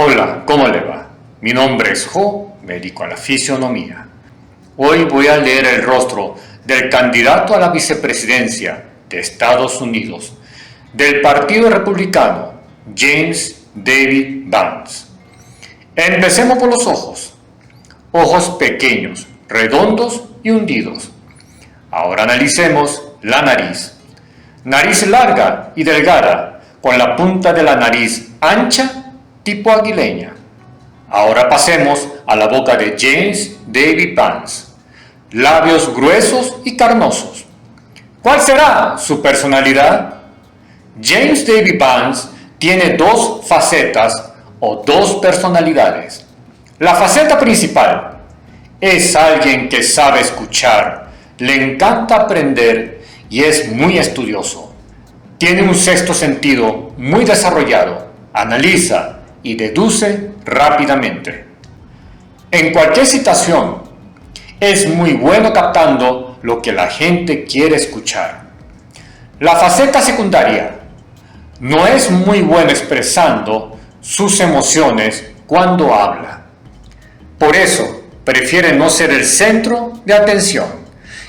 Hola, ¿cómo le va? Mi nombre es Jo, me dedico a la fisionomía. Hoy voy a leer el rostro del candidato a la vicepresidencia de Estados Unidos, del Partido Republicano, James David Vance. Empecemos por los ojos. Ojos pequeños, redondos y hundidos. Ahora analicemos la nariz. Nariz larga y delgada, con la punta de la nariz ancha, tipo aguileña. Ahora pasemos a la boca de James David Vance. Labios gruesos y carnosos. ¿Cuál será su personalidad? James David Vance tiene dos facetas o dos personalidades. La faceta principal es alguien que sabe escuchar, le encanta aprender y es muy estudioso. Tiene un sexto sentido muy desarrollado, analiza y deduce rápidamente. En cualquier situación, es muy bueno captando lo que la gente quiere escuchar. La faceta secundaria: no es muy bueno expresando sus emociones cuando habla. Por eso, prefiere no ser el centro de atención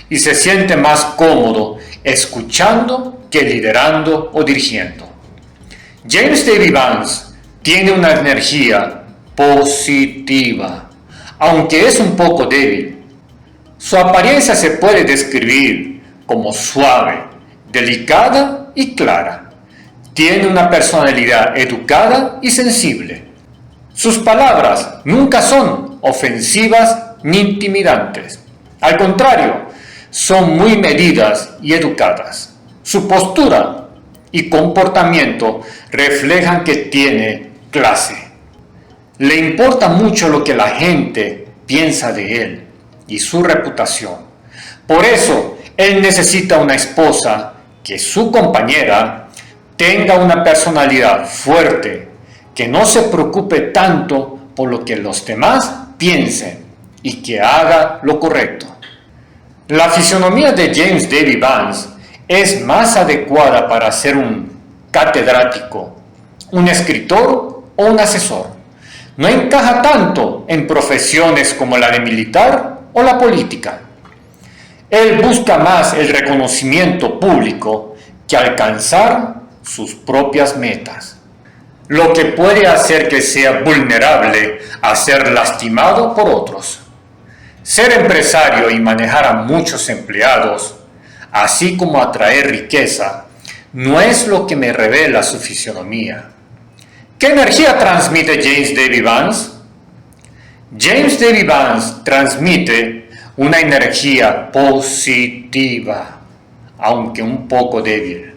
y se siente más cómodo escuchando que liderando o dirigiendo. James David Vance tiene una energía positiva, aunque es un poco débil. Su apariencia se puede describir como suave, delicada y clara. Tiene una personalidad educada y sensible. Sus palabras nunca son ofensivas ni intimidantes. Al contrario, son muy medidas y educadas. Su postura y comportamiento reflejan que tiene clase. Le importa mucho lo que la gente piensa de él y su reputación. Por eso, él necesita una esposa que su compañera tenga una personalidad fuerte, que no se preocupe tanto por lo que los demás piensen y que haga lo correcto. La fisionomía de James David Vance es más adecuada para ser un catedrático, un escritor o un asesor. No encaja tanto en profesiones como la de militar o la política. Él busca más el reconocimiento público que alcanzar sus propias metas, lo que puede hacer que sea vulnerable a ser lastimado por otros. Ser empresario y manejar a muchos empleados, así como atraer riqueza, no es lo que me revela su fisionomía. ¿Qué energía transmite James David Vance? James David Vance transmite una energía positiva, aunque un poco débil.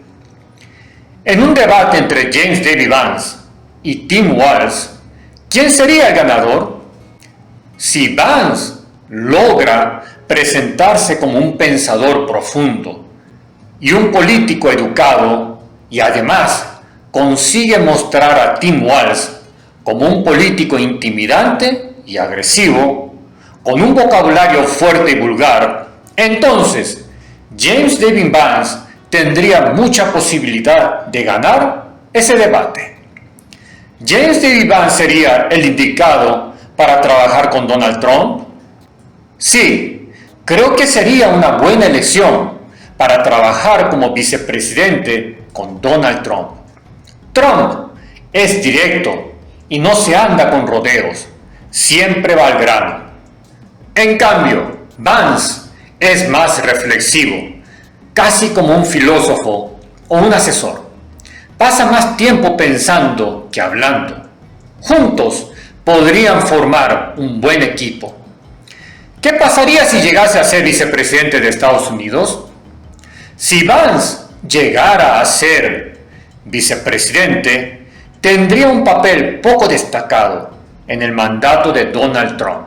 En un debate entre James David Vance y Tim Walz, ¿quién sería el ganador? Si Vance logra presentarse como un pensador profundo y un político educado, y además consigue mostrar a Tim Walz como un político intimidante y agresivo, con un vocabulario fuerte y vulgar, entonces James David Vance tendría mucha posibilidad de ganar ese debate. ¿James David Vance sería el indicado para trabajar con Donald Trump? Sí, creo que sería una buena elección para trabajar como vicepresidente con Donald Trump. Trump es directo y no se anda con rodeos, siempre va al grano. En cambio, Vance es más reflexivo, casi como un filósofo o un asesor. Pasa más tiempo pensando que hablando. Juntos podrían formar un buen equipo. ¿Qué pasaría si llegase a ser vicepresidente de Estados Unidos? Si Vance llegara a ser vicepresidente, tendría un papel poco destacado en el mandato de Donald Trump.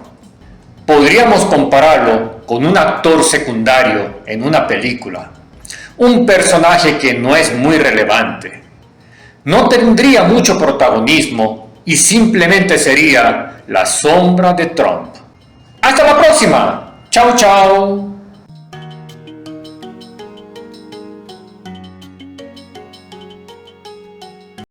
Podríamos compararlo con un actor secundario en una película, un personaje que no es muy relevante. No tendría mucho protagonismo y simplemente sería la sombra de Trump. ¡Hasta la próxima! ¡Chao, chao!